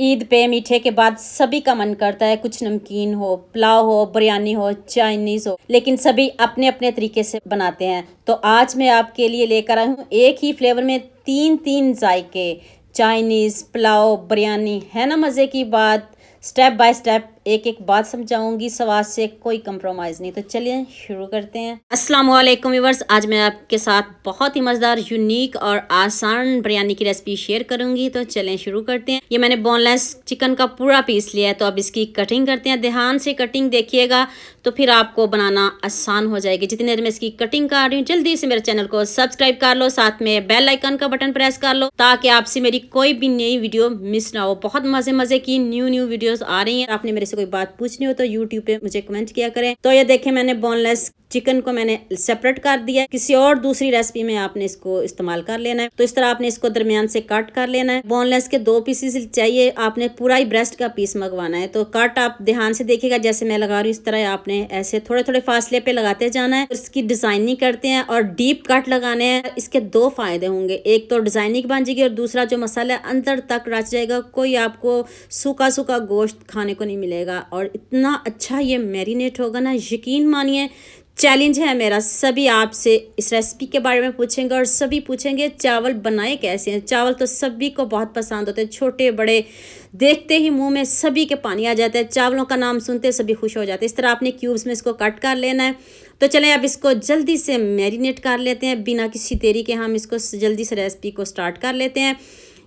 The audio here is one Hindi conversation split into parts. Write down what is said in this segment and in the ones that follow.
ईद पे मीठे के बाद सभी का मन करता है कुछ नमकीन हो, पुलाव हो, बिरयानी हो, चाइनीज हो, लेकिन सभी अपने अपने तरीके से बनाते हैं। तो आज मैं आपके लिए लेकर आई हूँ एक ही फ्लेवर में तीन तीन जायके, चाइनीज, पुलाव, बिरयानी। है ना मज़े की बात। स्टेप बाय स्टेप एक एक बात समझाऊंगी, स्वाद से कोई कंप्रोमाइज़ नहीं। तो चलिए शुरू करते हैं। अस्सलाम वालेकुम व्यूअर्स, आज मैं आपके साथ बहुत ही मज़ेदार, यूनिक और आसान बिरयानी की रेसिपी शेयर करूंगी। तो चलें शुरू करते हैं। ये मैंने बोनलेस चिकन का पूरा पीस लिया है, तो अब इसकी कटिंग करते हैं। ध्यान से कटिंग देखिएगा तो फिर आपको बनाना आसान हो जाएगी। जितनी देर में इसकी कटिंग कर रही हूँ, जल्दी से मेरे चैनल को सब्सक्राइब कर लो, साथ में बेल आइकन का बटन प्रेस कर लो ताकि आपसे मेरी कोई भी नई वीडियो मिस ना हो। बहुत मज़े मज़े की न्यू वीडियोस आ रही हैं। आपने मेरे से कोई बात पूछनी हो तो यूट्यूब पे मुझे कमेंट किया करें। तो ये देखें, मैंने बोनलेस चिकन को मैंने सेपरेट कर दिया। किसी और दूसरी रेसिपी में आपने इसको इस्तेमाल कर लेना है। तो इस तरह आपने इसको दरमियान से कट कर लेना है। बोनलेस के 2 पीसेस चाहिए, आपने पूरा ही ब्रेस्ट का पीस मंगवाना है। तो कट आप ध्यान से देखिएगा, जैसे मैं लगा रही हूँ इस तरह आपने ऐसे थोड़े थोड़े फासले पे लगाते जाना है। इसकी डिजाइनिंग करते हैं और डीप कट लगाने हैं। इसके 2 फायदे होंगे, एक तो डिजाइनिंग बन जाएगी और दूसरा जो मसाला अंदर तक रच जाएगा। कोई आपको सूखा सूखा गोश्त खाने को नहीं मिलेगा और इतना अच्छा ये मैरिनेट होगा ना, यकीन मानिए। चैलेंज है मेरा, सभी आपसे इस रेसिपी के बारे में पूछेंगे और सभी पूछेंगे चावल बनाए कैसे हैं। चावल तो सभी को बहुत पसंद होते हैं, छोटे बड़े, देखते ही मुंह में सभी के पानी आ जाता है। चावलों का नाम सुनते सभी खुश हो जाते हैं। इस तरह आपने क्यूब्स में इसको कट कर लेना है। तो चलें अब इसको जल्दी से मैरिनेट कर लेते हैं। बिना किसी देरी के हम इसको जल्दी से रेसिपी को स्टार्ट कर लेते हैं।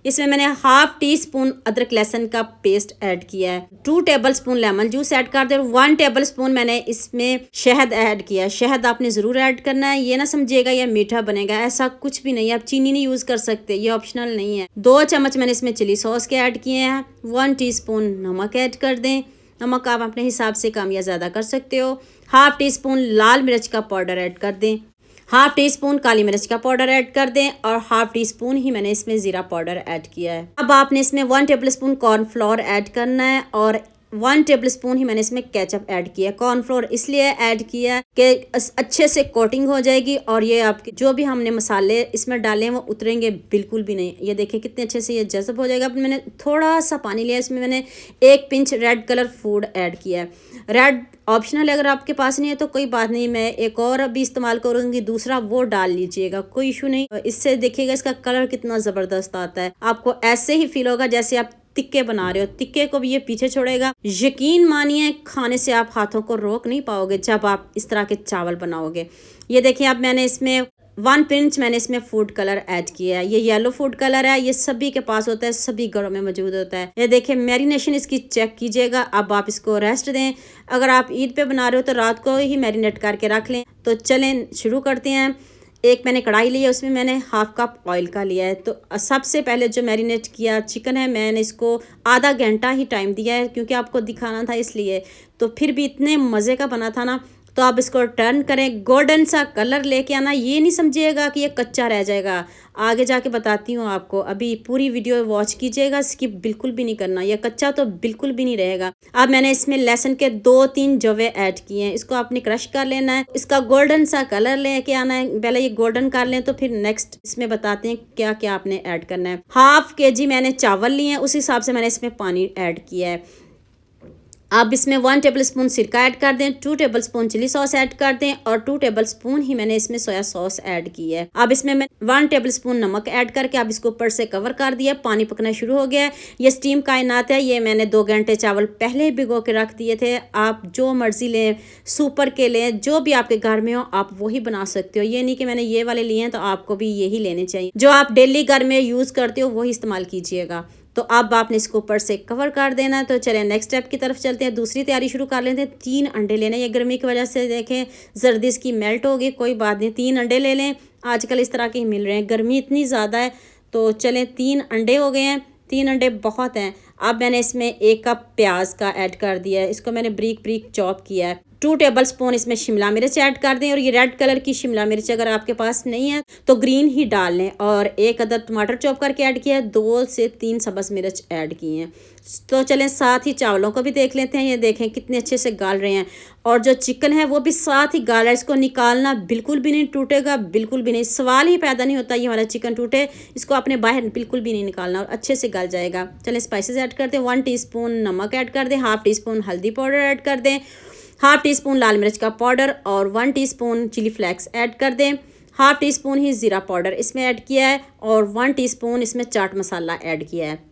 इसमें मैंने हाफ टी स्पून अदरक लहसुन का पेस्ट ऐड किया है, 2 टेबलस्पून लेमन जूस ऐड कर दे, 1 टेबलस्पून मैंने इसमें शहद ऐड किया है। शहद आपने ज़रूर ऐड करना है, ये ना समझिएगा ये मीठा बनेगा, ऐसा कुछ भी नहीं है। आप चीनी नहीं यूज़ कर सकते, ये ऑप्शनल नहीं है। 2 चम्मच मैंने इसमें चिली सॉस के ऐड किए हैं। 1 टीस्पून नमक ऐड कर दें। नमक आप अपने हिसाब से कम या ज़्यादा कर सकते हो। हाफ टी स्पून लाल मिर्च का पाउडर ऐड कर दें। हाफ टी स्पून काली मिर्च का पाउडर ऐड कर दें और हाफ टी स्पून ही मैंने इसमें ज़ीरा पाउडर ऐड किया है। अब आपने इसमें 1 टेबलस्पून कॉर्नफ्लोर ऐड करना है और 1 टेबलस्पून ही मैंने इसमें केचप ऐड किया। कॉर्नफ्लोर इसलिए ऐड किया कि अच्छे से कोटिंग हो जाएगी और ये आपके जो भी हमने मसाले इसमें डाले हैं वो उतरेंगे बिल्कुल भी नहीं। ये देखिए कितने अच्छे से ये जज़ब हो जाएगा। अब मैंने थोड़ा सा पानी लिया, इसमें मैंने 1 pinch red colour food add किया है। रेड ऑप्शनल है, अगर आपके पास नहीं है तो कोई बात नहीं, मैं एक और अभी इस्तेमाल करूंगी दूसरा, वो डाल लीजिएगा, कोई इशू नहीं। इससे देखिएगा इसका कलर कितना ज़बरदस्त आता है। आपको ऐसे ही फील होगा जैसे आप टिक्के बना रहे हो। टिक्के को भी ये पीछे छोड़ेगा। यकीन मानिए खाने से आप हाथों को रोक नहीं पाओगे जब आप इस तरह के चावल बनाओगे। ये देखिए अब मैंने इसमें 1 पिंच मैंने इसमें फूड कलर ऐड किया है। ये येलो फूड कलर है, ये सभी के पास होता है, सभी घरों में मौजूद होता है। ये देखिए मैरिनेशन इसकी चेक कीजिएगा। अब आप इसको रेस्ट दें। अगर आप ईद पे बना रहे हो तो रात को ही मैरिनेट करके रख लें। तो चलें शुरू करते हैं। एक मैंने कढ़ाई ली है, उसमें मैंने हाफ कप ऑयल का लिया है। तो सबसे पहले जो मैरिनेट किया चिकन है, मैंने इसको आधा घंटा ही टाइम दिया है क्योंकि आपको दिखाना था इसलिए। तो फिर भी इतने मज़े का बना था ना। तो आप इसको टर्न करें, गोल्डन सा कलर लेके आना। ये नहीं समझिएगा कि ये कच्चा रह जाएगा, आगे जाके बताती हूँ आपको। अभी पूरी वीडियो वॉच कीजिएगा, स्किप बिल्कुल भी नहीं करना, ये कच्चा तो बिल्कुल भी नहीं रहेगा। अब मैंने इसमें लहसुन के 2-3 जवे ऐड किए हैं, इसको आपने क्रश कर लेना है। इसका गोल्डन सा कलर लेके आना है। पहले ये गोल्डन कर लें तो फिर नेक्स्ट इसमें बताते हैं क्या क्या आपने ऐड करना है। हाफ केजी मैंने चावल लिए हैं, उस हिसाब से मैंने इसमें पानी ऐड किया है। अब इसमें 1 टेबलस्पून सिरका ऐड कर दें, 2 टेबलस्पून चिली सॉस ऐड कर दें और 2 टेबलस्पून ही मैंने इसमें सोया सॉस ऐड की है। अब इसमें मैं 1 टेबलस्पून नमक ऐड करके अब इसको ऊपर से कवर कर दिया। पानी पकना शुरू हो गया है। ये स्टीम कायनात है। ये मैंने 2 घंटे चावल पहले भिगो के रख दिए थे। आप जो मर्जी लें, सुपर के लें, जो भी आपके घर में हो आप वही बना सकते हो। ये नहीं कि मैंने ये वाले लिए हैं तो आपको भी यही लेने चाहिए। जो आप डेली घर में यूज़ करते हो वही इस्तेमाल कीजिएगा। तो अब आपने इसको ऊपर से कवर कर देना है। तो चलें नेक्स्ट स्टेप की तरफ चलते हैं। दूसरी तैयारी शुरू कर लेते हैं। 3 अंडे लेने। ये गर्मी की वजह से देखें जर्दी इसकी मेल्ट होगी, कोई बात नहीं, 3 अंडे ले लें। आजकल इस तरह के ही मिल रहे हैं, गर्मी इतनी ज़्यादा है। तो चलें 3 अंडे हो गए हैं, 3 अंडे बहुत हैं। अब मैंने इसमें 1 कप प्याज का ऐड कर दिया है, इसको मैंने ब्रीक ब्रीक चॉप किया है। 2 टेबल स्पून इसमें शिमला मिर्च ऐड कर दें, और ये रेड कलर की शिमला मिर्च अगर आपके पास नहीं है तो ग्रीन ही डाल लें। और 1 अदद टमाटर चॉप करके ऐड किया है, 2 से 3 सब्ज़ मिर्च ऐड किए हैं। तो चलें साथ ही चावलों को भी देख लेते हैं। ये देखें कितने अच्छे से गाल रहे हैं, और जो चिकन है वो भी साथ ही गाल रहा है। इसको निकालना बिल्कुल भी नहीं टूटेगा, बिल्कुल भी नहीं, सवाल ही पैदा नहीं होता ये हमारा चिकन टूटे। इसको अपने बाहर बिल्कुल भी नहीं निकालना और अच्छे से गल जाएगा। चलें स्पाइसेस ऐड करते हैं। 1 टीस्पून नमक ऐड कर दें, हाफ़ टीस्पून हल्दी पाउडर ऐड कर दें, हाफ़ टीस्पून लाल मिर्च का पाउडर और 1 टीस्पून चिली फ्लेक्स ऐड कर दें। हाफ़ टीस्पून ही ज़ीरा पाउडर इसमें ऐड किया है, और 1 टीस्पून इसमें चाट मसाला ऐड किया है।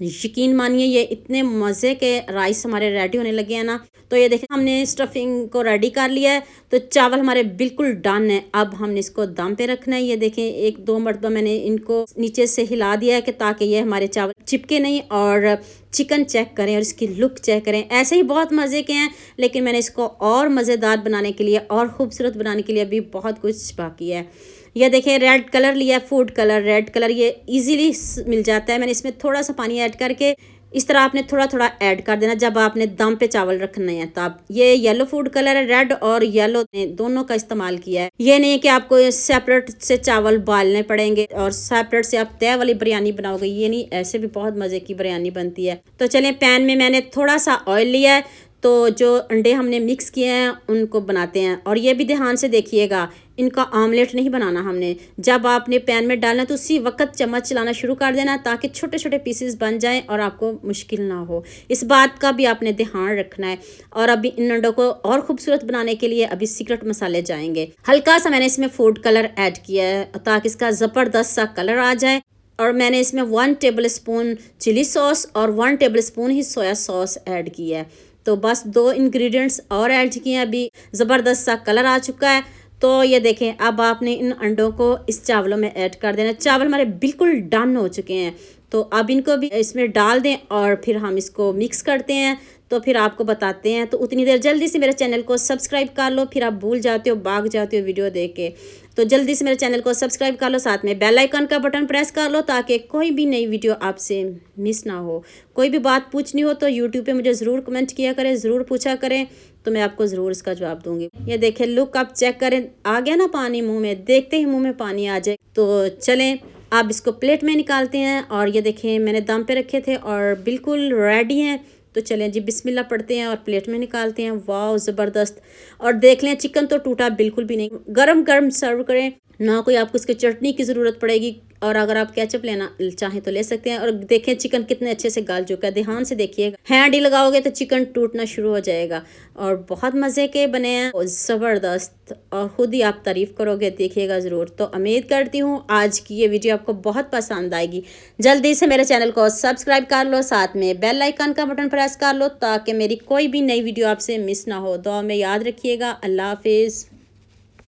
यकीन मानिए ये इतने मज़े के राइस हमारे रेडी होने लगे हैं ना। तो ये देखें हमने स्टफिंग को रेडी कर लिया है, तो चावल हमारे बिल्कुल डन है। अब हमने इसको दम पे रखना है। ये देखें 1-2 मरतबा मैंने इनको नीचे से हिला दिया है कि ताकि ये हमारे चावल चिपके नहीं। और चिकन चेक करें और इसकी लुक चेक करें, ऐसे ही बहुत मज़े के हैं, लेकिन मैंने इसको और मज़ेदार बनाने के लिए और ख़ूबसूरत बनाने के लिए अभी बहुत कुछ बाकी है। यह देखें रेड कलर लिया है, फूड कलर, रेड कलर ये इजीली मिल जाता है। मैंने इसमें थोड़ा सा पानी ऐड करके इस तरह आपने थोड़ा थोड़ा ऐड कर देना जब आपने दम पे चावल रखने हैं तब। ये येलो फूड कलर है, रेड और येलो दोनों का इस्तेमाल किया है। ये नहीं कि आपको सेपरेट से चावल बालने पड़ेंगे और सेपरेट से आप तय वाली बिरयानी बनाओगे, ये नहीं, ऐसे भी बहुत मज़े की बिरयानी बनती है। तो चलें पैन में मैंने थोड़ा सा ऑयल लिया है, तो जो अंडे हमने मिक्स किए हैं उनको बनाते हैं। और ये भी ध्यान से देखिएगा, इनका आमलेट नहीं बनाना हमने। जब आपने पैन में डालना तो उसी वक्त चम्मच चलाना शुरू कर देना ताकि छोटे छोटे पीसेस बन जाएं और आपको मुश्किल ना हो। इस बात का भी आपने ध्यान रखना है। और अभी इन अंडों को और ख़ूबसूरत बनाने के लिए अभी सीक्रेट मसाले जाएंगे। हल्का सा मैंने इसमें फूड कलर ऐड किया है ताकि इसका ज़बरदस्त सा कलर आ जाए। और मैंने इसमें 1 टेबल स्पून चिली सॉस और 1 टेबल स्पून ही सोया सॉस ऐड किया है। तो बस 2 इंग्रेडिएंट्स और ऐड किए हैं, अभी ज़बरदस्त सा कलर आ चुका है। तो ये देखें अब आपने इन अंडों को इस चावलों में ऐड कर देना। चावल हमारे बिल्कुल डन हो चुके हैं, तो अब इनको भी इसमें डाल दें और फिर हम इसको मिक्स करते हैं। तो फिर आपको बताते हैं। तो उतनी देर जल्दी से मेरे चैनल को सब्सक्राइब कर लो, फिर आप भूल जाते हो, भाग जाते हो वीडियो देख के। तो जल्दी से मेरे चैनल को सब्सक्राइब कर लो, साथ में बेल आइकन का बटन प्रेस कर लो ताकि कोई भी नई वीडियो आपसे मिस ना हो। कोई भी बात पूछनी हो तो यूट्यूब पे मुझे ज़रूर कमेंट किया करें, ज़रूर पूछा करें, तो मैं आपको ज़रूर इसका जवाब दूंगी। ये देखें लुक आप चेक करें, आ गया ना पानी मुँह में, देखते ही मुँह में पानी आ जाए। तो चलें आप इसको प्लेट में निकालते हैं। और ये देखें मैंने दम पे रखे थे और बिल्कुल रेडी हैं। तो चलें जी बिस्मिल्लाह पढ़ते हैं और प्लेट में निकालते हैं। वाह ज़बरदस्त। और देख लें चिकन तो टूटा बिल्कुल भी नहीं। गरम गरम सर्व करें, ना कोई आपको इसके चटनी की ज़रूरत पड़ेगी। और अगर आप केचप लेना चाहें तो ले सकते हैं। और देखें चिकन कितने अच्छे से गल चुका है, ध्यान से देखिएगा। हैंड ही लगाओगे तो चिकन टूटना शुरू हो जाएगा। और बहुत मज़े के बने हैं, ज़बरदस्त। और ख़ुद ही आप तारीफ़ करोगे, देखिएगा ज़रूर। तो उम्मीद करती हूँ आज की ये वीडियो आपको बहुत पसंद आएगी। जल्दी से मेरे चैनल को सब्सक्राइब कर लो, साथ में बेल आइकन का बटन प्रेस कर लो ताकि मेरी कोई भी नई वीडियो आपसे मिस ना हो। दुआ में याद रखिएगा। अल्लाह हाफिज़।